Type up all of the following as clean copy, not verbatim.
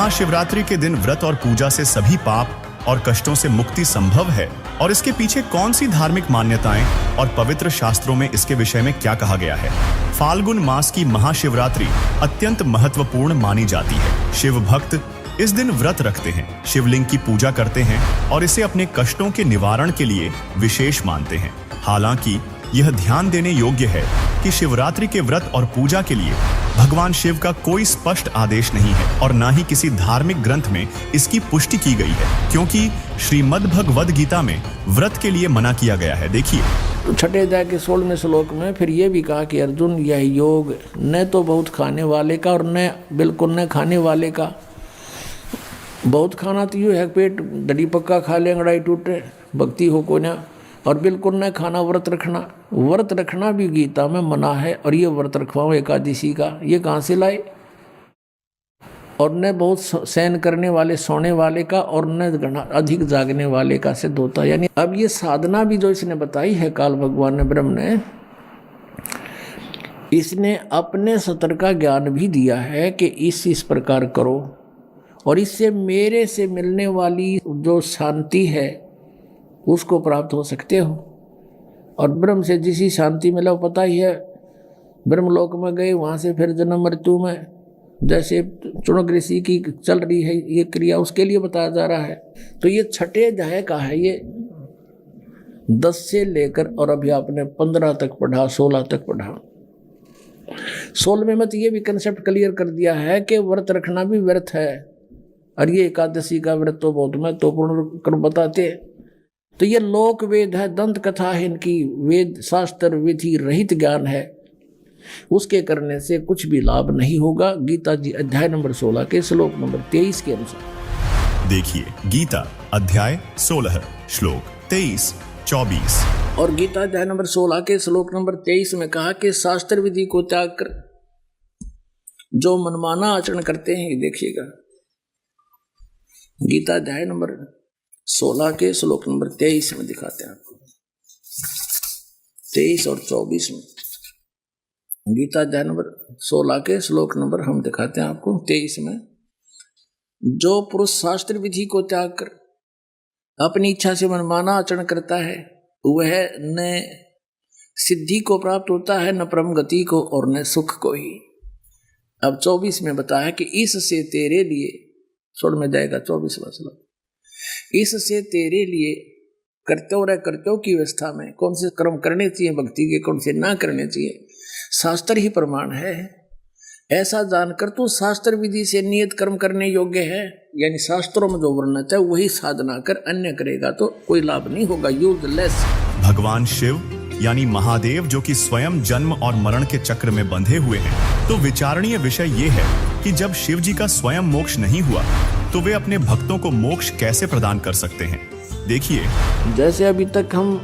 महाशिवरात्रि के दिन व्रत और पूजा से सभी पाप और कष्टों से मुक्ति संभव है, और इसके पीछे कौन सी धार्मिक मान्यताएं और पवित्र शास्त्रों में इसके विषय में क्या कहा गया है। फाल्गुन मास की महाशिवरात्रि अत्यंत महत्वपूर्ण मानी जाती है। शिव भक्त इस दिन व्रत रखते हैं, शिवलिंग की पूजा करते हैं और इसे अपने कष्टों के निवारण के लिए विशेष मानते हैं। हालांकि यह ध्यान देने योग्य है कि शिवरात्रि के व्रत और पूजा के लिए भगवान शिव का कोई स्पष्ट आदेश नहीं है और न ही किसी धार्मिक ग्रंथ में इसकी पुष्टि की गई है, क्योंकि श्रीमद् भगवद गीता में व्रत के लिए मना किया गया है। देखिए छठे अध्याय के 16वें श्लोक में फिर ये भी कहा कि अर्जुन, यह योग न तो बहुत खाने वाले का और न बिल्कुल न खाने वाले का। बहुत खाना तो यूँ है, पेट डडी पक्का खा ले, अंगड़ाई टूटे, भक्ति हो को ना। और बिल्कुल न खाना, व्रत रखना। व्रत रखना भी गीता में मना है। और ये व्रत रखवाओ एकादशी का, ये कहाँ से लाए? और न बहुत सहन करने वाले, सोने वाले का, और न अधिक जागने वाले का सिद्ध होता है। यानी अब ये साधना भी जो इसने बताई है काल भगवान ने, ब्रह्म ने, इसने अपने सतर का ज्ञान भी दिया है कि इस प्रकार करो और इससे मेरे से मिलने वाली जो शांति है उसको प्राप्त हो सकते हो। और ब्रह्म से जिसी शांति मिला वो पता ही है। ब्रह्मलोक में गए, वहाँ से फिर जन्म मृत्यु में जैसे चुनक ऋषि की चल रही है ये क्रिया, उसके लिए बताया जा रहा है। तो ये छठे अध्याय का है, ये 10 से लेकर और अभी आपने 15 तक पढ़ा, 16 तक पढ़ा। 16वें में तो ये भी कंसेप्ट क्लियर कर दिया है कि व्रत रखना भी व्यर्थ है। और ये एकादशी का व्रत तो बहुत महत्वपूर्ण कर बताते हैं। तो ये लोक वेद है, दंत कथा है, इनकी वेद शास्त्र विधि रहित ज्ञान है, उसके करने से कुछ भी लाभ नहीं होगा। गीता जी अध्याय नंबर 16 के श्लोक नंबर 23 के अनुसार देखिए गीता अध्याय 16 श्लोक 23-24। और गीता अध्याय नंबर 16 के श्लोक नंबर 23 में कहा कि शास्त्र विधि को त्याग कर जो मनमाना आचरण करते हैं, देखिएगा गीता अध्याय नंबर 16 के श्लोक नंबर 23 में दिखाते हैं आपको, 23 और 24 में। गीता अध्याय नंबर 16 के श्लोक नंबर हम दिखाते हैं आपको 23 में। जो पुरुष शास्त्र विधि को त्याग कर अपनी इच्छा से मनमाना आचरण करता है, वह न सिद्धि को प्राप्त होता है, न परम गति को, और न सुख को ही। अब 24 में बताया कि इससे तेरे लिए, छोड़ में जाएगा 24वां श्लोक, इससे तेरे लिए कर्तव्य की अवस्था में कौन से कर्म करने चाहिए भक्ति के, कौन से ना करने चाहिए, शास्त्र ही प्रमाण है। ऐसा जानकर तू शास्त्र विधि से नियत कर्म करने योग्य है। यानी शास्त्रों में जो वर्णन है वही साधना कर, अन्य करेगा तो कोई लाभ नहीं होगा, यूजलेस। भगवान शिव यानी महादेव, जो कि स्वयं जन्म और मरण के चक्र में बंधे हुए हैं, तो विचारणीय विषय ये है कि जब शिव जी का स्वयं मोक्ष नहीं हुआ तो वे अपने भक्तों को मोक्ष कैसे प्रदान कर सकते हैं। देखिए, जैसे अभी तक हम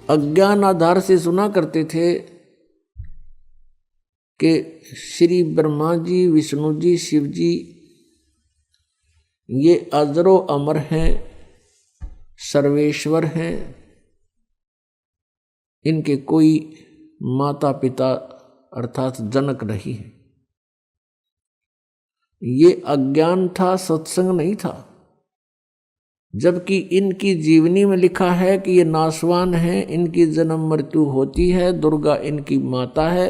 अज्ञान आधार से सुना करते थे कि श्री ब्रह्मा जी, विष्णु जी, शिव जी ये अजरो अमर हैं, सर्वेश्वर हैं, इनके कोई माता पिता अर्थात जनक नहीं है। ये अज्ञान था, सत्संग नहीं था। जबकि इनकी जीवनी में लिखा है कि ये नाशवान है, इनकी जन्म मृत्यु होती है, दुर्गा इनकी माता है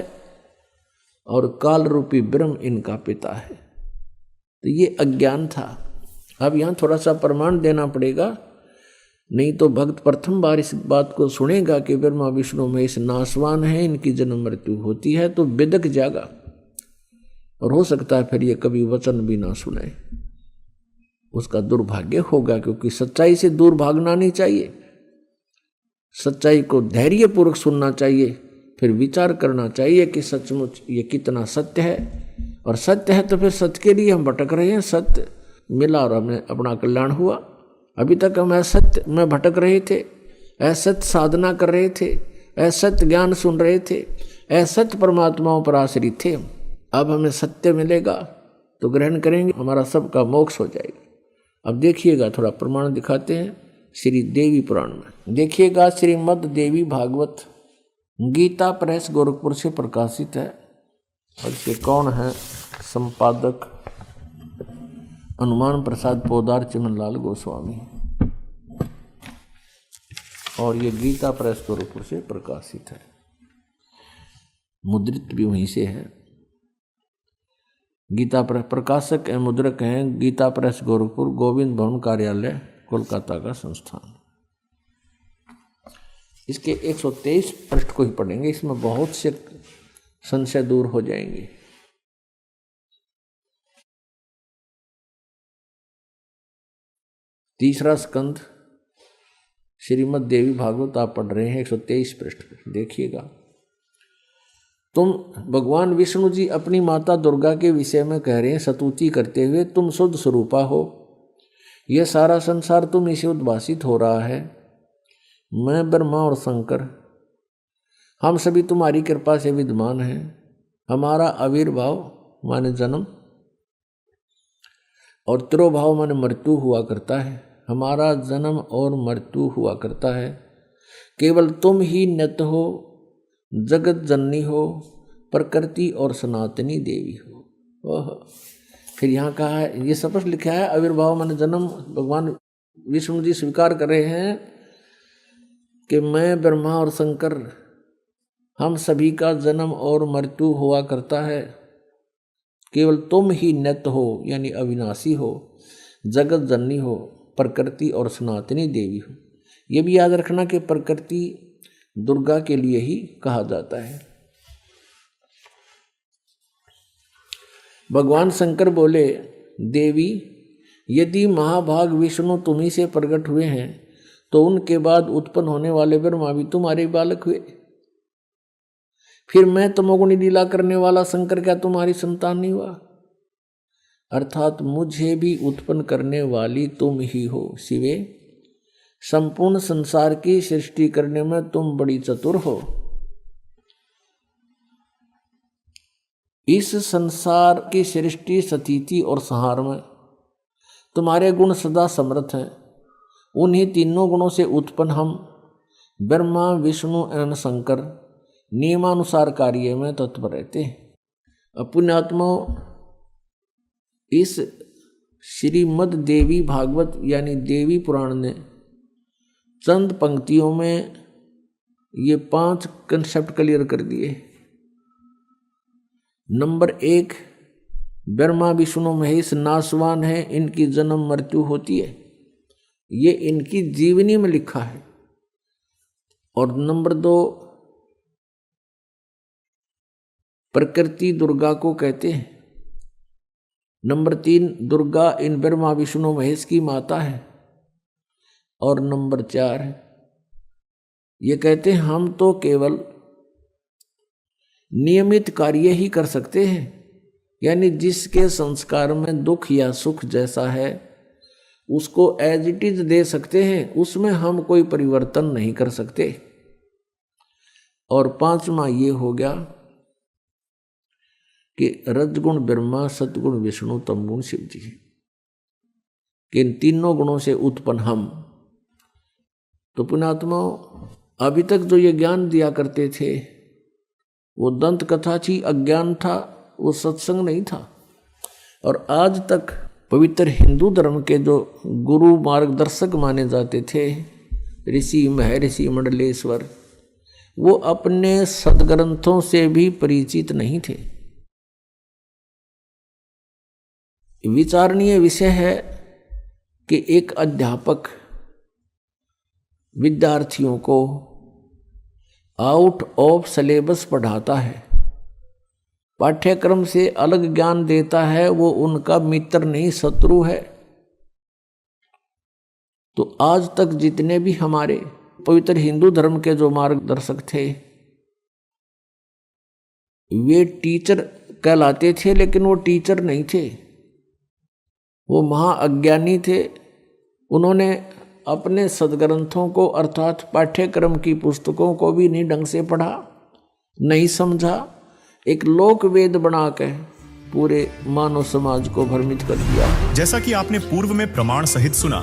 और काल रूपी ब्रह्म इनका पिता है। तो ये अज्ञान था। अब यहाँ थोड़ा सा प्रमाण देना पड़ेगा, नहीं तो भक्त प्रथम बार इस बात को सुनेगा कि ब्रह्मा विष्णु में इस नाशवान है, इनकी जन्म मृत्यु होती है, तो बिदक जाएगा और हो सकता है फिर ये कभी वचन भी ना सुने, उसका दुर्भाग्य होगा। क्योंकि सच्चाई से दूर भागना नहीं चाहिए, सच्चाई को धैर्यपूर्वक सुनना चाहिए, फिर विचार करना चाहिए कि सचमुच ये कितना सत्य है। और सत्य है तो फिर सत्य के लिए हम भटक रहे हैं, सत्य मिला और हमें अपना कल्याण हुआ। अभी तक हम असत्य में भटक रहे थे, असत्य साधना कर रहे थे, असत्य ज्ञान सुन रहे थे, असत्य परमात्माओं पर आश्रित थे। अब हमें सत्य मिलेगा तो ग्रहण करेंगे, हमारा सबका मोक्ष हो जाएगा। अब देखिएगा, थोड़ा प्रमाण दिखाते हैं श्री देवी पुराण में। देखिएगा, श्रीमद् देवी भागवत गीता प्रेस गोरखपुर से प्रकाशित है। और इसके कौन है संपादक? हनुमान प्रसाद पोदार चिमनलाल गोस्वामी, और ये गीता प्रेस गोरखपुर से प्रकाशित है, मुद्रित भी वहीं से है। गीता प्रेस प्रकाशक एवं मुद्रक हैं गीता प्रेस गोरखपुर, गोविंद भवन कार्यालय कोलकाता का संस्थान। इसके 123 पृष्ठ को ही पढ़ेंगे, इसमें बहुत से संशय दूर हो जाएंगे। तीसरा स्कंद श्रीमद् देवी भागवत आप पढ़ रहे हैं, 123 पृष्ठ पे देखिएगा। तुम भगवान विष्णु जी अपनी माता दुर्गा के विषय में कह रहे हैं स्तुति करते हुए, तुम शुद्ध स्वरूपा हो, यह सारा संसार तुम इसे उद्भासित हो रहा है। मैं ब्रह्मा और शंकर हम सभी तुम्हारी कृपा से विद्यमान हैं। हमारा आविर्भाव माने जन्म और तिरोभाव माने मृत्यु हुआ करता है। हमारा जन्म और मृत्यु हुआ करता है। केवल तुम ही नित्य हो, जगत जननी हो, प्रकृति और सनातनी देवी हो। ओह, फिर यहाँ कहा है, ये स्पष्ट लिखा है आविर्भाव माने जन्म। भगवान विष्णु जी स्वीकार कर रहे हैं कि मैं ब्रह्मा और शंकर हम सभी का जन्म और मृत्यु हुआ करता है। केवल तुम ही नित्य हो यानी अविनाशी हो, जगत जननी हो, प्रकृति और सनातनी देवी हो। ये भी याद रखना कि प्रकृति दुर्गा के लिए ही कहा जाता है। भगवान शंकर बोले, देवी यदि महाभाग विष्णु तुम्ही से प्रकट हुए हैं तो उनके बाद उत्पन्न होने वाले ब्रह्मा भी तुम्हारे बालक हुए। फिर मैं तमोगुणी लीला करने वाला शंकर क्या तुम्हारी संतान नहीं हुआ? अर्थात मुझे भी उत्पन्न करने वाली तुम ही हो शिवे। संपूर्ण संसार की सृष्टि करने में तुम बड़ी चतुर हो। इस संसार की सृष्टि, स्थिति और संहार में तुम्हारे गुण सदा समर्थ हैं। उन्हीं तीनों गुणों से उत्पन्न हम ब्रह्मा, विष्णु एवं शंकर नियमानुसार कार्य में तत्पर रहते हैं। पुण्यात्मा, इस श्रीमद् देवी भागवत यानी देवी पुराण ने चंद पंक्तियों में ये 5 कंसेप्ट क्लियर कर दिए। नंबर 1, ब्रह्मा विष्णु महेश नाशवान है, इनकी जन्म मृत्यु होती है, ये इनकी जीवनी में लिखा है। और नंबर 2, प्रकृति दुर्गा को कहते हैं। नंबर 3, दुर्गा इन ब्रह्मा विष्णु महेश की माता है। और नंबर 4, ये कहते हैं हम तो केवल नियमित कार्य ही कर सकते हैं, यानी जिसके संस्कार में दुख या सुख जैसा है उसको एज इट इज दे सकते हैं, उसमें हम कोई परिवर्तन नहीं कर सकते। और 5वां ये हो गया कि रजगुण ब्रह्मा, सतगुण विष्णु, तमगुण शिव जी, कि इन तीनों गुणों से उत्पन्न हम। तो पुण्यात्मा, अभी तक जो ये ज्ञान दिया करते थे वो दंत कथा थी, अज्ञान था, वो सत्संग नहीं था। और आज तक पवित्र हिंदू धर्म के जो गुरु मार्गदर्शक माने जाते थे, ऋषि महर्षि मंडलेश्वर, वो अपने सदग्रंथों से भी परिचित नहीं थे। विचारणीय विषय है कि एक अध्यापक विद्यार्थियों को आउट ऑफ सिलेबस पढ़ाता है, पाठ्यक्रम से अलग ज्ञान देता है, वो उनका मित्र नहीं शत्रु है। तो आज तक जितने भी हमारे पवित्र हिंदू धर्म के जो मार्गदर्शक थे वे टीचर कहलाते थे, लेकिन वो टीचर नहीं थे, वो महाअज्ञानी थे। उन्होंने अपने सदग्रंथों को अर्थात पाठ्यक्रम की पुस्तकों को भी नहीं ढंग से पढ़ा, नहीं समझा, एक लोक वेद बना के पूरे मानव समाज को भ्रमित कर दिया। जैसा कि आपने पूर्व में प्रमाण सहित सुना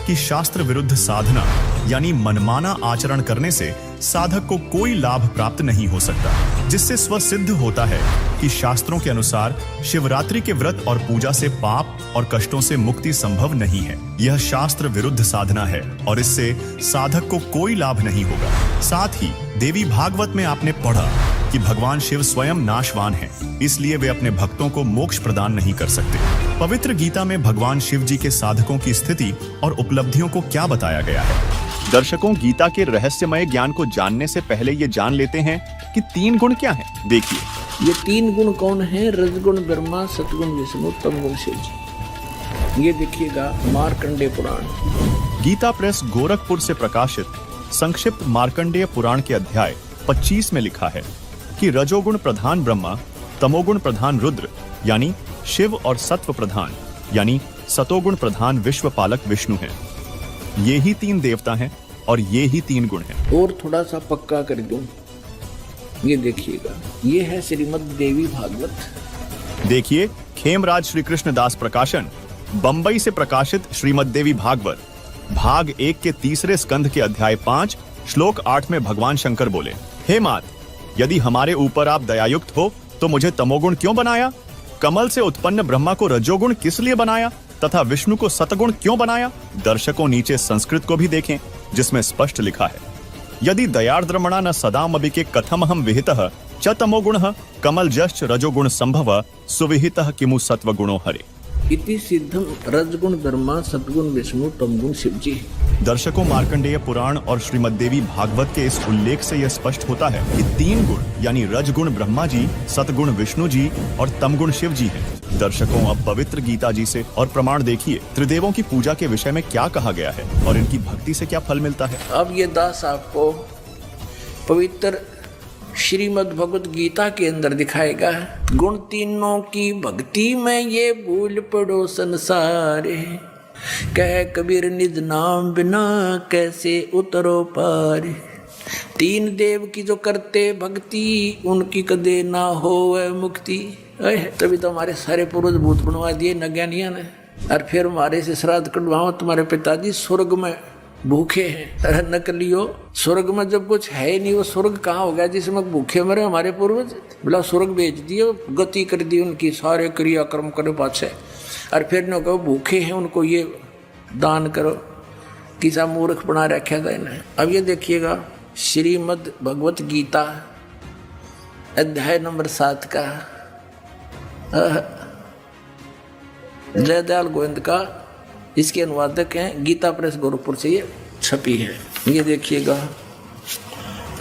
कि शास्त्र विरुद्ध साधना यानी मनमाना आचरण करने से साधक को कोई लाभ प्राप्त नहीं हो सकता, जिससे स्वसिद्ध होता है कि शास्त्रों के अनुसार शिवरात्रि के व्रत और पूजा से पाप और कष्टों से मुक्ति संभव नहीं है। यह शास्त्र विरुद्ध साधना है और इससे साधक को कोई लाभ नहीं होगा। साथ ही देवी भागवत में आपने पढ़ा कि भगवान शिव स्वयं नाशवान हैं, इसलिए वे अपने भक्तों को मोक्ष प्रदान नहीं कर सकते। पवित्र गीता में भगवान शिव जी के साधकों की स्थिति और उपलब्धियों को क्या बताया गया है? दर्शकों, गीता के रहस्यमय ज्ञान को जानने से पहले ये जान लेते हैं कि 3 गुण क्या हैं। देखिए, ये 3 गुण कौन है? रजगुण ब्रह्मा, सतगुण विष्णु, तमगुण शिव जी। ये देखिएगा मार्कंडेय पुराण। गीता प्रेस गोरखपुर से प्रकाशित संक्षिप्त मार्कंडेय पुराण के अध्याय 25 में लिखा है कि रजोगुण प्रधान ब्रह्मा, तमोगुण प्रधान रुद्र यानी शिव और सत्व प्रधान यानी सतोगुण प्रधान विश्वपालक विष्णु हैं। ये ही 3 देवता हैं और ये ही 3 गुण हैं। और थोड़ा सा पक्का कर दूं, ये देखिएगा, ये है श्रीमद् देवी भागवत। देखिए, खेमराज श्री कृष्ण दास प्रकाशन, बंबई से प्रकाशित श्रीमद् देवी भागवत भाग 1 के 3 स्कंध के अध्याय 5 श्लोक 8 में भगवान शंकर बोले, हे मात, यदि हमारे ऊपर आप दयायुक्त हो तो मुझे तमोगुण क्यों बनाया? कमल से उत्पन्न ब्रह्मा को रजोगुण किस लिए बनाया तथा विष्णु को सतगुण क्यों बनाया? दर्शकों, नीचे संस्कृत को भी देखें, जिसमें स्पष्ट लिखा है, यदि दयार्द्रमणा न सदामबिके कथमहं विहितः च तमोगुणः कमलजश्च रजोगुण संभव सुविहितः किमु सत्वगुणो हरे। इति सिद्धम रजगुण ब्रह्मा, सतगुण विष्णु, तमगुण शिव जी। दर्शकों, मार्कंडेय पुराण और श्रीमद् देवी भागवत के इस उल्लेख से यह स्पष्ट होता है कि 3 गुण यानी रजगुण ब्रह्मा जी, सतगुण विष्णु जी और तमगुण शिव जी हैं। दर्शकों, अब पवित्र गीता जी से और प्रमाण देखिए, त्रिदेवों की पूजा के विषय में क्या कहा गया है और इनकी भक्ति से क्या फल मिलता है। अब ये दास आपको पवित्र श्रीमद् भगवत गीता के अंदर दिखाएगा। गुण तीनों की भक्ति में ये भूल पड़ो संसार, कह कबीर निज नाम बिना कैसे उतरो पार। 3 देव की जो करते भक्ति, उनकी कदे ना होवे मुक्ति। तभी तो हमारे सारे पूर्वज भूत बनवा दिए नज्ञानिया ने, और फिर हमारे से श्राद्ध कटवाओ, तुम्हारे पिताजी स्वर्ग में भूखे हैं। नकलियो, स्वर्ग में जब कुछ है ही नहीं, वो स्वर्ग कहाँ हो गया जिसमें भूखे मरे हमारे पूर्वज? बोला स्वर्ग भेज दिए, गति कर दी उनकी, सारे क्रियाक्रम करे पाछे, और फिर न कहो भूखे हैं उनको ये दान करो। किसा मूर्ख बना रखा था इन्हें। अब ये देखिएगा, श्रीमद् भगवत गीता अध्याय नंबर 7 का जयदयाल गोविंद का इसके अनुवादक हैं, गीता प्रेस गोरखपुर से ये छपी है। ये देखिएगा,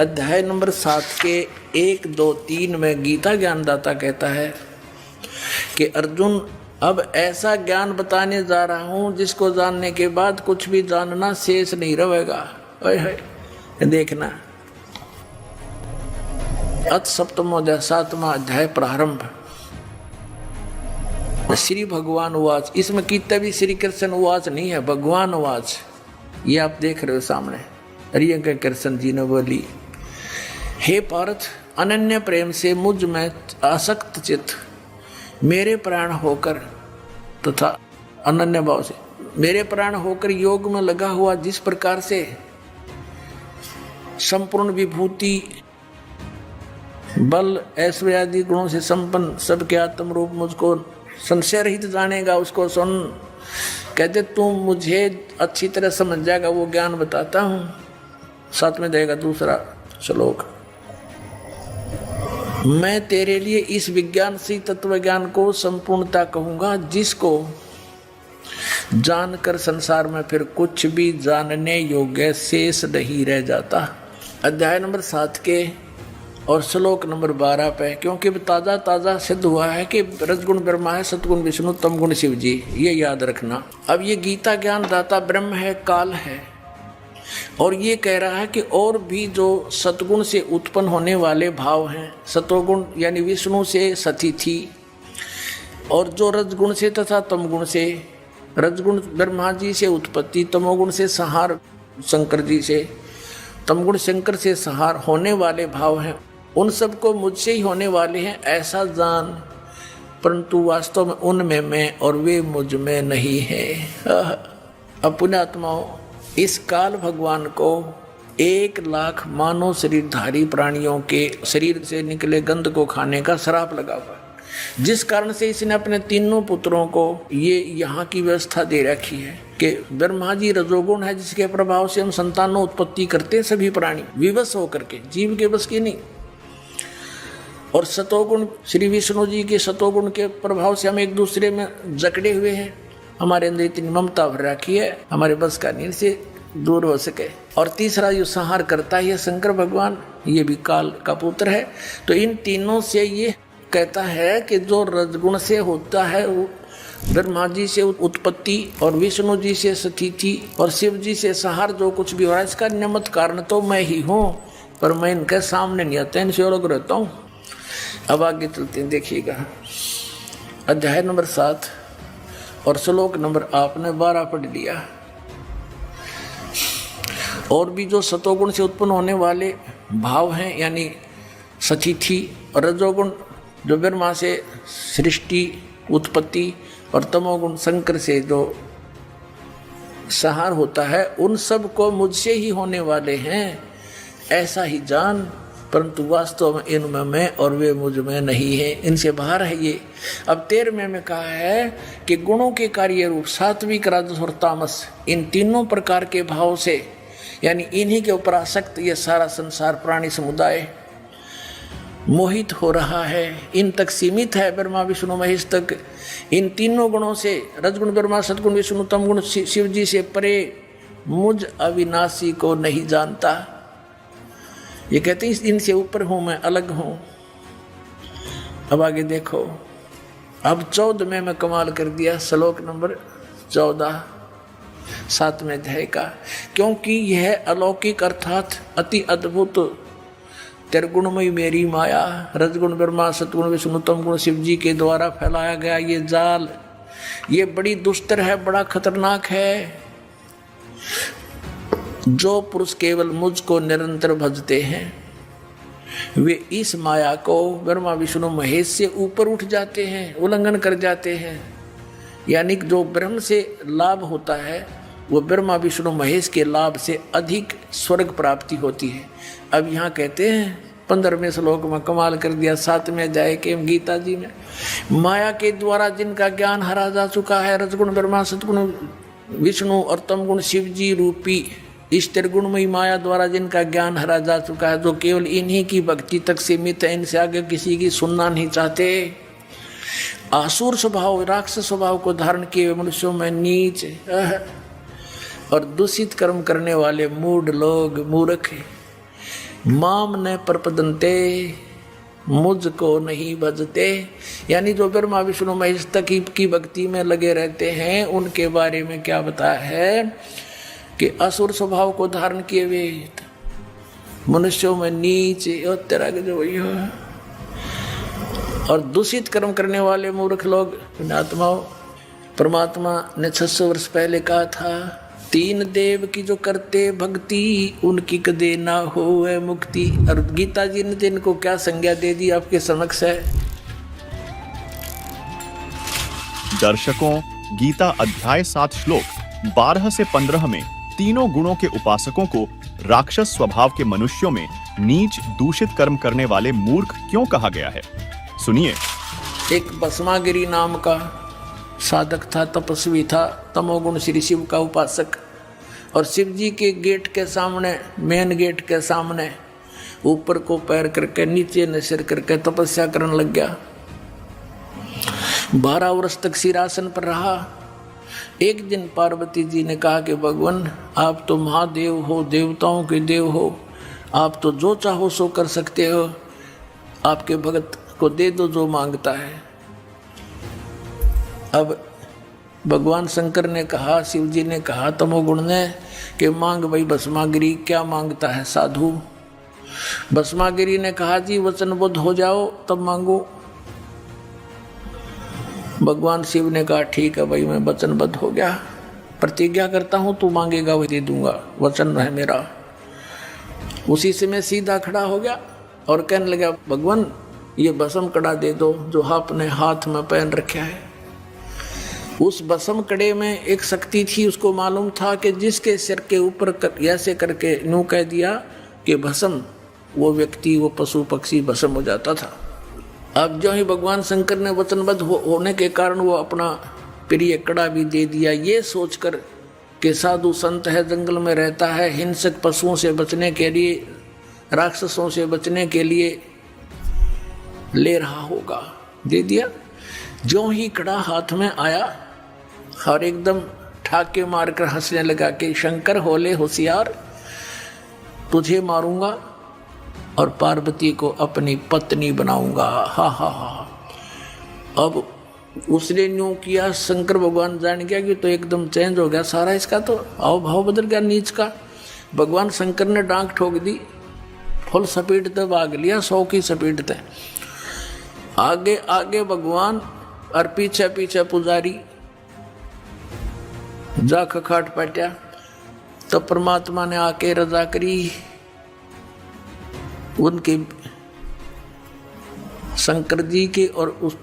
अध्याय नंबर 7 के 1, 2, 3 में गीता ज्ञानदाता कहता है कि अर्जुन, अब ऐसा ज्ञान बताने जा रहा हूं जिसको जानने के बाद कुछ भी जानना शेष नहीं रहेगा। देखना, अथ सप्तमोध्याय 7वां अध्याय प्रारंभ। श्री भगवान उवाच, इसमें कितने भी श्री कृष्ण उवाच नहीं है, भगवान उवाच। ये आप देख रहे हो सामने, अरिय कृष्ण जी ने बोली, हे पार्थ, अनन्य प्रेम से मुझ में आसक्त चित्त मेरे प्राण होकर तथा अनन्य भाव से मेरे प्राण होकर योग में लगा हुआ, जिस प्रकार से संपूर्ण विभूति बल ऐश्वर्य आदि गुणों से संपन्न सबके आत्म रूप मुझको संशय रहित जानेगा, उसको सुन। कहते तू मुझे अच्छी तरह समझ जाएगा, वो ज्ञान बताता हूं। साथ में देगा दूसरा श्लोक, मैं तेरे लिए इस विज्ञान से तत्व ज्ञान को संपूर्णता कहूंगा, जिसको जानकर संसार में फिर कुछ भी जानने योग्य शेष नहीं रह जाता। अध्याय नंबर 7 के और श्लोक नंबर 12 पे, क्योंकि ताज़ा ताज़ा सिद्ध हुआ है कि रजगुण ब्रह्मा है, सतगुण विष्णु, तमगुण शिव जी, ये याद रखना। अब ये गीता ज्ञान दाता ब्रह्म है, काल है, और ये कह रहा है कि और भी जो सतगुण से उत्पन्न होने वाले भाव हैं, सतोगुण यानी विष्णु से सतिथि, और जो रजगुण से तथा तमगुण से, रजगुण ब्रह्मा जी से उत्पत्ति, तमोगुण से संहार शंकर जी से, तमगुण शंकर से संहार होने वाले भाव हैं, उन सबको मुझसे ही होने वाले हैं ऐसा जान, परंतु वास्तव में उनमें मैं और वे मुझ में नहीं है। अब पुण्यात्माओं, इस काल भगवान को 1,00,000 मानव शरीरधारी प्राणियों के शरीर से निकले गंध को खाने का श्राप लगा हुआ, जिस कारण से इसने अपने तीनों पुत्रों को ये यहाँ की व्यवस्था दे रखी है कि ब्रह्मा जी रजोगुण है, जिसके प्रभाव से हम संतानों उत्पत्ति करते हैं, सभी प्राणी विवश होकर के, जीव के बस की नहीं। और सतोगुण श्री विष्णु जी के सतोगुण के प्रभाव से हम एक दूसरे में जकड़े हुए हैं, हमारे अंदर इतनी ममता भर रखी है, हमारे बस का नहीं से दूर हो सके। और तीसरा जो संहार करता है शंकर भगवान, ये भी काल का पुत्र है। तो इन तीनों से ये कहता है कि जो रजगुण से होता है वो ब्रह्मा जी से उत्पत्ति और विष्णु जी से स्थिति और शिव जी से संहार जो कुछ भी हो रहा है, इसका निमित्त कारण तो मैं ही हूँ, पर मैं इनके सामने नहीं आता, इनसे अलग रहता हूँ। अब आगे चलते हैं, देखिएगा अध्याय नंबर 7 और श्लोक नंबर आपने 12 पढ़ लिया। और भी जो सतोगुण से उत्पन्न होने वाले भाव हैं, यानी स्थिति और रजोगुण जो ब्रह्मा से सृष्टि उत्पत्ति और तमोगुण शंकर से जो संहार होता है, उन सब को मुझसे ही होने वाले हैं, ऐसा ही जान, परंतु वास्तव में इनमें मैं और वे मुझ में नहीं है, इनसे बाहर है ये। अब 13वें में कहा है कि गुणों के कार्य रूप सात्विक राजस और तामस, इन तीनों प्रकार के भाव से, यानी इन्हीं के ऊपर आसक्त ये सारा संसार प्राणी समुदाय मोहित हो रहा है, इन तक सीमित है, ब्रह्मा विष्णु महेश तक। इन तीनों गुणों से, रजगुण ब्रह्मा, सदगुण विष्णु, तमगुण शिव जी से परे मुझ अविनाशी को नहीं जानता। ये कहते हैं इनसे ऊपर हूं मैं, अलग हूं। अब आगे देखो, अब 14वें में कमाल कर दिया, श्लोक नंबर 14 7वें अध्याय का। क्योंकि यह अलौकिक अर्थात अति अद्भुत त्रिगुणमयी मेरी माया, रजगुण ब्रह्मा सतगुण विष्णु तमगुण शिव जी के द्वारा फैलाया गया ये जाल, ये बड़ी दुस्तर है, बड़ा खतरनाक है। जो पुरुष केवल मुझको निरंतर भजते हैं, वे इस माया को ब्रह्मा विष्णु महेश से ऊपर उठ जाते हैं, उल्लंघन कर जाते हैं। यानी जो ब्रह्म से लाभ होता है, वो ब्रह्मा विष्णु महेश के लाभ से अधिक स्वर्ग प्राप्ति होती है। अब यहाँ कहते हैं 15वें श्लोक में कमाल कर दिया, 7वें अध्याय के गीता जी में, माया के द्वारा जिनका ज्ञान हरा जा चुका है, रजगुण ब्रह्मा सतगुण विष्णु और तमगुण शिव जी रूपी इस त्रिगुणमयी माया द्वारा जिनका ज्ञान हरा जा चुका है, जो केवल इन्हीं की भक्ति तक सीमित है, इनसे आगे किसी की सुनना नहीं चाहते। आसुर स्वभाव, राक्षस स्वभाव को धारण किए हुए मनुष्यों में नीच और दूषित कर्म करने वाले मूढ़ लोग, मूर्ख, माम न प्रपदन्ते, मुझको नहीं भजते, यानी जो ब्रह्मा विष्णु महेश तक की भक्ति में लगे रहते हैं, उनके बारे में क्या बताया है कि असुर स्वभाव को धारण किए हुए मनुष्यों में नीच और तरह के जो वही हो, और दूषित कर्म करने वाले मूर्ख लोग, आत्माओं। परमात्मा ने 600 वर्ष पहले कहा था, 3 देव की जो करते भक्ति, उनकी कदे ना होए मुक्ति। और गीता जी ने इनको क्या संज्ञा दे दी आपके समक्ष है। दर्शकों, गीता अध्याय 7 श्लोक 12 से 15 में तीनों गुणों के उपासकों को राक्षस स्वभाव के मनुष्यों में नीच दूषित कर्म करने वाले मूर्ख क्यों कहा गया है, सुनिए। एक भस्मागिरी नाम का साधक था, तपस्वी था, तमोगुण श्री शिव का उपासक, और शिव जी के गेट के सामने, मेन गेट के सामने ऊपर को पैर करके नीचे ने सिर करके तपस्या करने लग गया। 12 वर्ष तक सिरासन पर रहा। एक दिन पार्वती जी ने कहा कि भगवान, आप तो महादेव हो, देवताओं के देव हो, आप तो जो चाहो सो कर सकते हो, आपके भगत को दे दो जो मांगता है। अब भगवान शंकर ने कहा, शिव जी ने कहा तमोगुण ने कि मांग भाई भस्मागिरी, क्या मांगता है साधु। भस्मागिरी ने कहा जी वचनबद्ध हो जाओ तब मांगो। भगवान शिव ने कहा ठीक है भाई, मैं वचनबद्ध हो गया, प्रतिज्ञा करता हूं तू मांगेगा वही दे दूंगा, वचन है मेरा। उसी से मैं सीधा खड़ा हो गया और कहने लगा, भगवान ये भस्म कड़ा दे दो जो आपने हाथ में पहन रखा है। उस भस्म कड़े में एक शक्ति थी, उसको मालूम था कि जिसके सिर के ऊपर ऐसे करके यूं कह दिया कि भस्म, वो व्यक्ति, वो पशु पक्षी भस्म हो जाता था। अब जो ही भगवान शंकर ने वचनबद्ध होने के कारण वो अपना प्रिय कड़ा भी दे दिया, ये सोचकर कि साधु संत है, जंगल में रहता है, हिंसक पशुओं से बचने के लिए, राक्षसों से बचने के लिए ले रहा होगा, दे दिया। जो ही कड़ा हाथ में आया और एकदम ठाके मारकर हंसने लगा कि शंकर होले होशियार, तुझे मारूंगा और पार्वती को अपनी पत्नी बनाऊंगा। हा हा हा। अब उसने यूं किया, शंकर भगवान जान गया कि तो एकदम चेंज हो गया सारा, इसका तो हाव भाव बदल गया नीच का। भगवान शंकर ने डांक ठोक दी, फुल सपेटते भाग लिया, 100 की सपेटते। आगे आगे भगवान और पीछे पीछे पुजारी जा खखाट पटा। तो परमात्मा ने आके रजा करी, उनके शंकर जी के और उस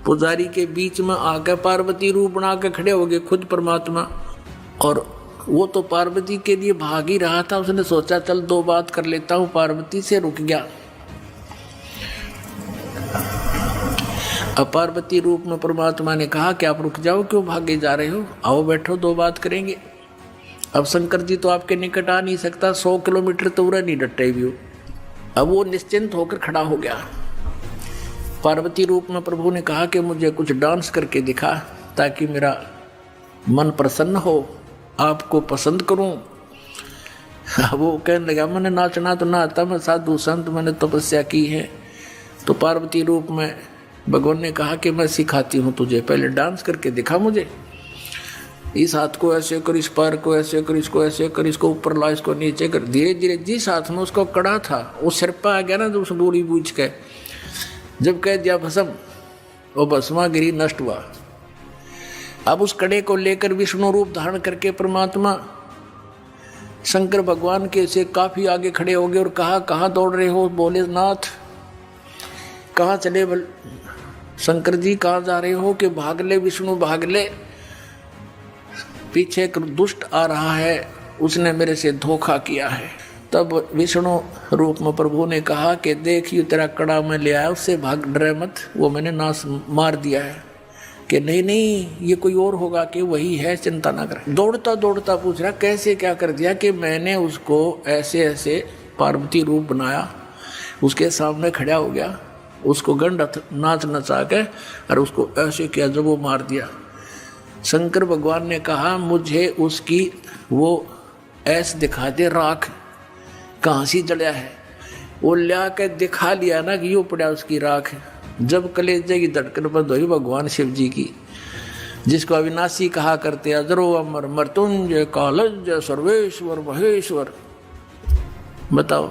पुजारी के बीच में आकर पार्वती रूप बना के खड़े हो गए खुद परमात्मा। और वो तो पार्वती के लिए भाग ही रहा था, उसने सोचा चल 2 बात कर लेता हूं, पार्वती से रुक गया। अब पार्वती रूप में परमात्मा ने कहा कि आप रुक जाओ, क्यों भागे जा रहे हो, आओ बैठो, 2 बात करेंगे। अब शंकर जी तो आपके निकट आ नहीं सकता, 100 किलोमीटर तो उड़ा नहीं डटे भी हो। अब वो निश्चिंत होकर खड़ा हो गया। पार्वती रूप में प्रभु ने कहा कि मुझे कुछ डांस करके दिखा ताकि मेरा मन प्रसन्न हो, आपको पसंद करूं। वो कहने लगा मैंने नाचना तो ना आता, मैं साधु संत, मैंने तपस्या की है। तो पार्वती रूप में भगवान ने कहा कि मैं सिखाती हूँ तुझे, पहले डांस करके दिखा मुझे। इस हाथ को ऐसे कर, इस पैर को ऐसे कर, इसको ऐसे कर, इसको ऊपर ला, इसको नीचे कर। धीरे धीरे जिस हाथ में उसको कड़ा था वो सिर पर आ गया ना, जो उस डोरी बूझ के जब कह दिया भस्म, वो भस्मागिरी नष्ट हुआ। अब उस कड़े को लेकर विष्णु रूप धारण करके परमात्मा शंकर भगवान के से काफी आगे खड़े हो गए और कहा कहाँ दौड़ रहे हो। बोले नाथ कहाँ चले, शंकर जी कहाँ जा रहे हो, कि भाग ले विष्णु भाग ले, पीछे एक दुष्ट आ रहा है, उसने मेरे से धोखा किया है। तब विष्णु रूप में प्रभु ने कहा कि देख ये तेरा कड़ा मैं ले आया, उससे भाग, डरे मत, वो मैंने नाश मार दिया है। कि नहीं नहीं ये कोई और होगा, कि वही है, चिंता ना कर। दौड़ता दौड़ता पूछ रहा कैसे क्या कर दिया, कि मैंने उसको ऐसे ऐसे पार्वती रूप बनाया, उसके सामने खड़ा हो गया, उसको गंड नाच नचा के और उसको ऐसे किया, जब वो मार दिया। शंकर भगवान ने कहा मुझे उसकी वो ऐस दिखा दे, राख कहाँ सी जड़िया है। वो ला के दिखा लिया ना कि यो पड़ा उसकी राख। जब कलेजे की धड़कन बंद हुई भगवान शिव जी की, जिसको अविनाशी कहा करते, अजरो अमर मृत्युंजय कालज सर्वेश्वर महेश्वर। बताओ,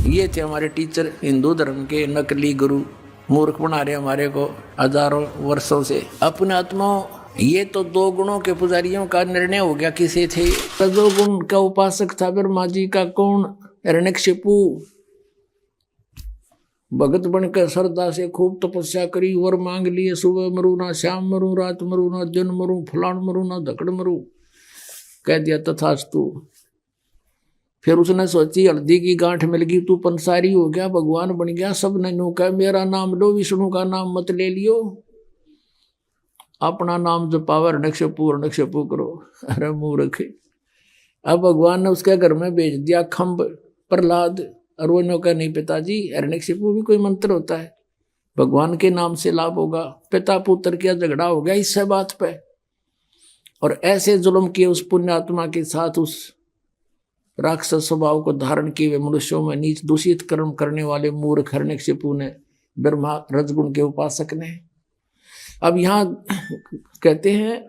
ये थे हमारे टीचर हिंदू धर्म के, नकली गुरु, मूर्ख बना रहे हमारे को हजारों वर्षों से। अपने आत्माओं, ये तो 2 गुणों के पुजारियों का निर्णय हो गया। किसे थे? 2 गुण का उपासक था ब्रह्मा जी का। कौन? हिरण्यकशिपु। भगत बनकर श्रद्धा से खूब तपस्या करी, वर मांग लिए, सुबह मरू ना, शाम मरू, रात मरू ना, दिन मरू, फलान मरू ना, धकड़ मरू। कह दिया तथास्तु। फिर उसने सोची हल्दी की गांठ मिल गई, तू पंसारी हो गया, भगवान बन गया। सब ने नो कहा मेरा नाम लो, विष्णु का नाम मत ले लियो, अपना नाम जपावर नक्षपू करो। अरे मूर्ख। अब भगवान ने उसके घर में भेज दिया खम्ब प्रहलाद, और वो कहा नहीं पिताजी, हिरण्यकशिपु भी कोई मंत्र होता है, भगवान के नाम से लाभ होगा। पिता पुत्र का झगड़ा हो गया इससे बात पे, और ऐसे जुल्म किए उस पुण्यात्मा के साथ, उस राक्षस स्वभाव को धारण किए हुए मनुष्यों में नीच दूषित कर्म करने वाले मूर्ख हिरण्यकशिपु ने, ब्रह्मा रजगुण के उपासक ने। अब यहाँ कहते हैं,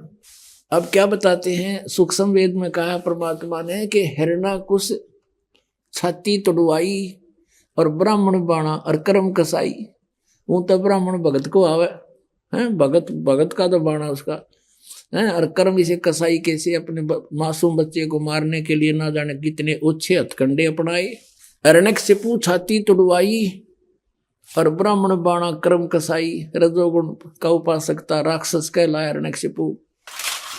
अब क्या बताते हैं, सूक्ष्म वेद में कहा परमात्मा ने कि हिरण्यकुश छाती तोड़वाई और ब्राह्मण बाणा और कर्म कसाई। वो तो ब्राह्मण भगत को आवे हैं, भगत का तो बाणा उसका है, और कर्म इसे कसाई कैसे अपने मासूम बच्चे को मारने के लिए ना जाने कितने अच्छे हथकंडे अपनाए। हिरण्यकशिपु छाती तोड़वाई और ब्राह्मण बाणा कर्म कसाई रजोगुण का उपासकता राक्षस कहलाया हिरण्यकशिपु।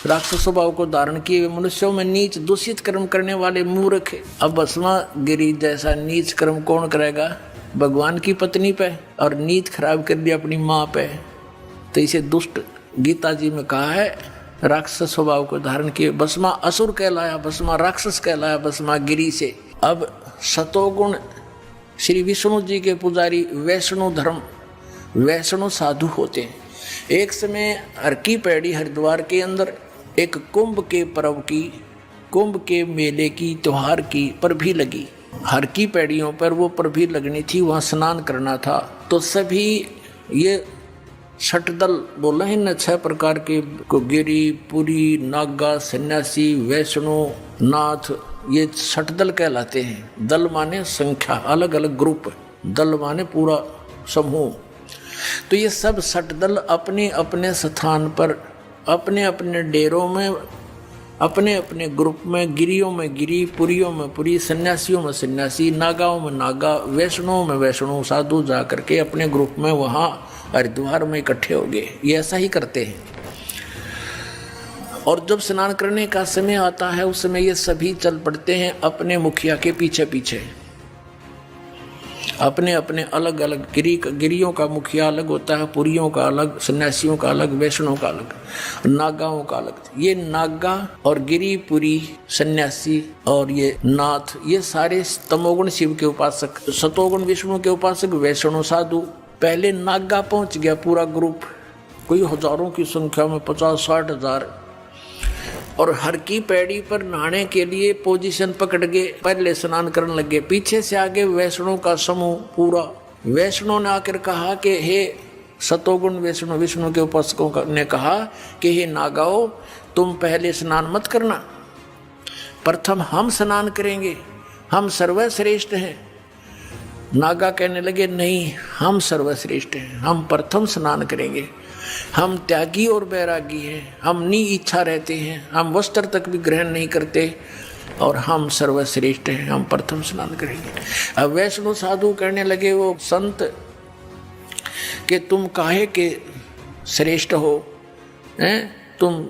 राक्षस स्वभाव को धारण किए हुए मनुष्यों में नीच दूषित कर्म करने वाले मूर्ख। अब भस्मा गिरी जैसा नीच कर्म कौन करेगा? भगवान की पत्नी पे, और नीच खराब कर दिया अपनी माँ पे, तो इसे दुष्ट गीता जी में कहा है। राक्षस स्वभाव को धारण किए भस्मा असुर कहलाया, भस्मा राक्षस कहलाया भस्मा गिरी से। अब सतोगुण श्री विष्णु जी के पुजारी वैष्णु धर्म वैष्णु साधु होते हैं। एक समय हर की पैड़ी हरिद्वार के अंदर एक कुंभ के पर्व की, कुंभ के मेले की, त्योहार की प्रभी लगी। हर की पैड़ियों पर वो प्रभी लगनी थी, वहाँ स्नान करना था। तो सभी ये षटदल बोला है न, 6 प्रकार के, गिरी, पुरी, नागा, सन्यासी, वैष्णु, नाथ, ये षटदल कहलाते हैं। दल माने संख्या, अलग अलग ग्रुप, दल माने पूरा समूह। तो ये सब षटदल अपने अपने स्थान पर, अपने अपने डेरों में, अपने अपने ग्रुप में, गिरियों में गिरी, पुरियों में पुरी, सन्यासियों में सन्यासी, नागाओं में नागा, वैष्णवों में वैष्णव साधु जा करके अपने ग्रुप में वहाँ हरिद्वार में इकट्ठे हो गए। ये ऐसा ही करते हैं। और जब स्नान करने का समय आता है उस समय ये सभी चल पड़ते हैं अपने मुखिया के पीछे पीछे। अपने अपने अलग अलग गिरियों का मुखिया अलग होता है, पुरियों का अलग, सन्यासियों का अलग, वैष्णव का अलग, नागाओं का अलग। ये नागा और गिरी, पुरी, सन्यासी और ये नाथ, ये सारे तमोगुण शिव के उपासक, सतोगुण विष्णु के उपासक, वैष्णव साधु। पहले नागा पहुंच गया पूरा ग्रुप, कोई हजारों की संख्या में, 50-60 हजार। और हर की पैड़ी पर नहाने के लिए पोजीशन पकड़ के पहले स्नान करने लगे। पीछे से आगे वैष्णव का समूह पूरा। वैष्णव ने आकर कहा कि हे सतोगुण वैष्णव, विष्णु के उपासकों ने कहा कि हे नागाओ, तुम पहले स्नान मत करना, प्रथम हम स्नान करेंगे, हम सर्वश्रेष्ठ हैं। नागा कहने लगे नहीं, हम सर्वश्रेष्ठ हैं, हम प्रथम स्नान करेंगे, हम त्यागी और बैरागी हैं, हम नी इच्छा रहते हैं, हम वस्त्र तक भी ग्रहण नहीं करते और हम सर्वश्रेष्ठ हैं, हम प्रथम स्नान करेंगे। अब वैष्णव साधु कहने लगे वो संत कि तुम काहे के श्रेष्ठ हो, हैं? तुम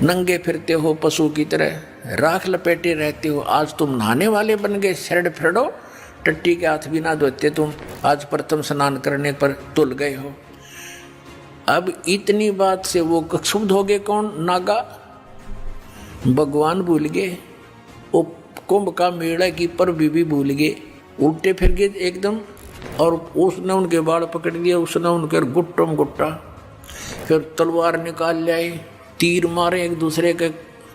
नंगे फिरते हो पशु की तरह, राख लपेटे रहते हो, आज तुम नहाने वाले बन गए, शरण फिरो, टट्टी के हाथ भी ना धोते तुम, आज प्रथम स्नान करने पर तुल गए हो। अब इतनी बात से वो क्षुब्ध हो गए। कौन? नागा। भगवान भूल गए, वो कुंभ का मेला की पर भी भूल गए, उल्टे फिर गए एकदम। और उसने उनके बाल पकड़ लिया, उसने उनके गुट्टम गुट्टा, फिर तलवार निकाल लाए, तीर मारे एक दूसरे के,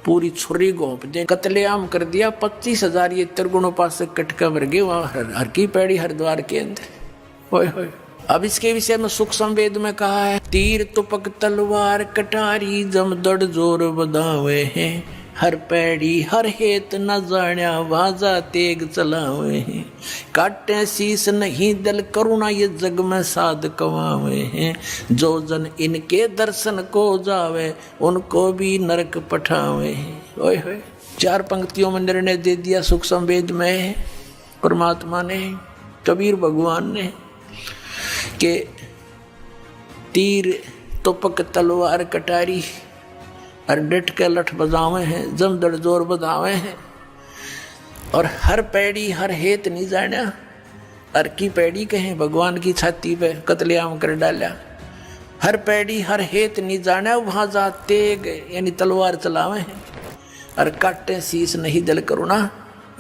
पूरी छुरी घोंप दे, कत्लेआम कर दिया। 25,000 ये त्रिगुण उपासक कटका मर गए वहाँ हर की पैड़ी हरिद्वार के अंदर। ओए होए। अब इसके विषय में सुख संवेद में कहा है, तीर तुपक तलवार कटारी जमदड़ जोर बधावे हैं, हर पैड़ी हर हेत न जाण्या वाजा तेग चलावे हैं, काटे शीस नहीं दल करुणा ये जग में साध कमावे हैं, जो जन इनके दर्शन को जावे उनको भी नरक पठावे हैं। ओए होए। 4 पंक्तियों में निर्णय दे दिया सुख संवेद में परमात्मा ने, कबीर भगवान ने, के तीर तुपक तलवार कटारी और डट के लठ बजावे हैं, जमदड़ जोर बजावे हैं, और हर पैड़ी हर हेत नहीं जाना। हर की पैड़ी कहें भगवान की छाती पे कत्लेआम कर डाला। हर पैड़ी हर हेत नहीं जाना, वहां जाते यानी तलवार चलावे हैं, और काटे शीस नहीं दल करुणा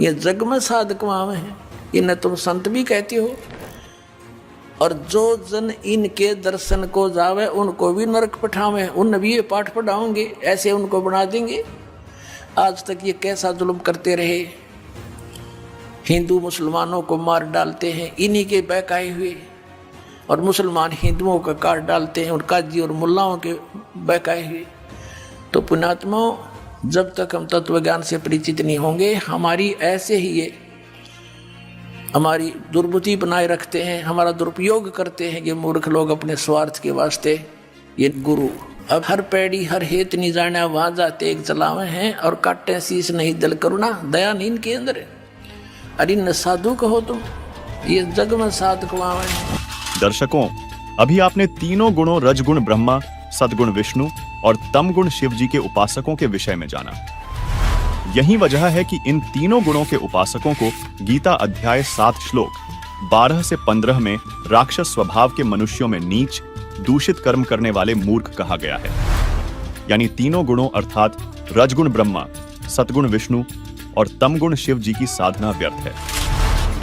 ये जग में साध कमावे हैं। इन्हें तुम संत भी कहते हो। और जो जन इनके दर्शन को जावे उनको भी नरक पठावे, उन भी ये पाठ पढ़ाओगे, ऐसे उनको बना देंगे। आज तक ये कैसा जुल्म करते रहे, हिंदू मुसलमानों को मार डालते हैं इन्हीं के बहकाए हुए, और मुसलमान हिंदुओं का काट डालते हैं और काजी और मुल्लाओं के बहकाए हुए। तो पुण्यात्माओं, जब तक हम तत्व ज्ञान से परिचित नहीं होंगे, हमारी ऐसे ही ये हमारी दुर्बुद्धि बनाए रखते हैं, हमारा दुरुपयोग करते हैं ये मूर्ख लोग अपने स्वार्थ के वास्ते, ये गुरु। अब हर पैड़ी हर हेत नहीं जाना वहां जाते एक चलावे हैं, और काटे शीस नहीं दल करुणा, दया नहीं इनके अंदर। अरे न साधु कहो तुम, ये जग में सात कमावे। दर्शकों, अभी आपने तीनों गुणों रजगुण ब्रह्मा, सद्गुण विष्णु और तमगुण शिव जी के उपासकों के विषय में जाना। यही वजह है कि इन तीनों गुणों के उपासकों को गीता अध्याय 7 श्लोक 12 से 15 में राक्षस स्वभाव के मनुष्यों में नीच, दूषित कर्म करने वाले मूर्ख कहा गया है। यानी तीनों गुणों अर्थात रजगुण ब्रह्मा, सतगुण विष्णु और तमगुण शिव जी की साधना व्यर्थ है।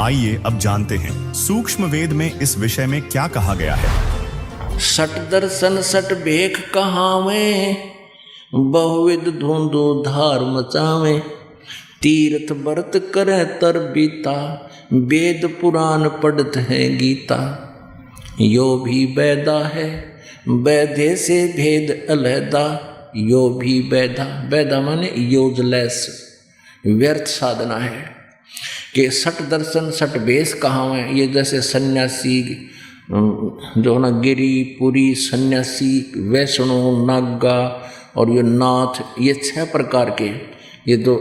आइए अब जानते हैं सूक्ष्म वेद में इस विषय में क्या कहा गया है। सट दर्शन सट भेख कहावे, बहुविध धुंधो धार मचावे, तीर्थ व्रत करे तर बीता, वेद पुराण पढ़त है गीता। यो भी वैदा है वैधे से भेद अलहदा, यो भी वैदा, वैदा माने यूजलेस, व्यर्थ साधना है। कि सट दर्शन सट भेष कहाँ है, ये जैसे सन्यासी जो ना गिरी पुरी सन्यासी, वैष्णो, नागा और ये नाथ, ये 6 प्रकार के ये दो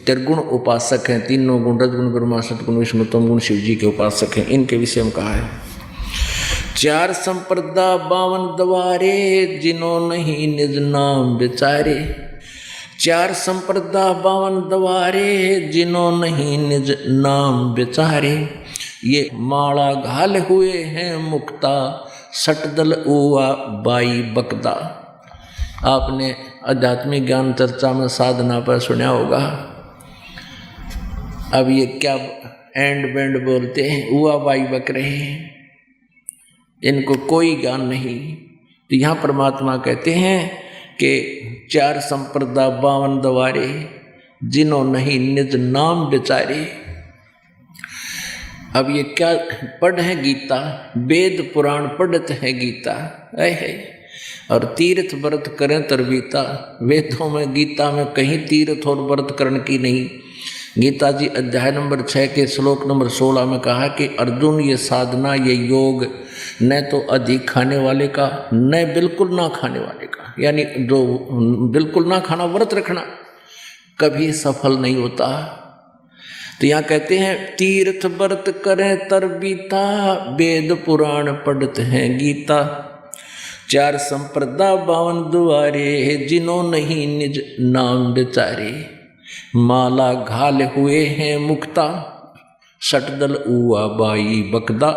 त्रिगुण उपासक हैं। तीनों गुण रजगुण ब्रह्मा, सतगुण विष्णु, तमगुण शिव जी के उपासक हैं। इनके विषय में कहा है 4 संप्रदा 52 द्वारे, जिन्हों नहीं निज नाम विचारे। 4 संप्रदा 52 द्वारे, जिन्हों नहीं निज नाम विचारे। ये माला घाल हुए हैं मुक्ता, सटदल उवा बाई बकदा। आपने आध्यात्मिक ज्ञान चर्चा में साधना पर सुना होगा। अब ये क्या एंड बैंड बोलते हैं, उवा बाई बक रहे हैं, इनको कोई ज्ञान नहीं। तो यहाँ परमात्मा कहते हैं कि 4 संप्रदा 52 द्वारे, जिन्हों नहीं निज नाम विचारे। अब ये क्या पढ़ है गीता, वेद पुराण पढ़त है गीता है। और तीर्थ व्रत करें तरबीता, वेदों में गीता में कहीं तीर्थ और व्रत करने की नहीं। गीता जी अध्याय नंबर 6 के श्लोक नंबर 16 में कहा कि अर्जुन ये साधना, ये योग न तो अधिक खाने वाले का, न बिल्कुल ना खाने वाले का, यानी जो बिल्कुल ना खाना व्रत रखना कभी सफल नहीं होता। तो यहाँ कहते हैं तीर्थ व्रत करें तरबीता, वेद पुराण पढ़त हैं गीता। 4 संप्रदा 52 द्वारे, जिन्हों नहीं निज नाम विचारे। माला घाल हुए हैं मुक्ता, सटदल उवा बाई बकदा।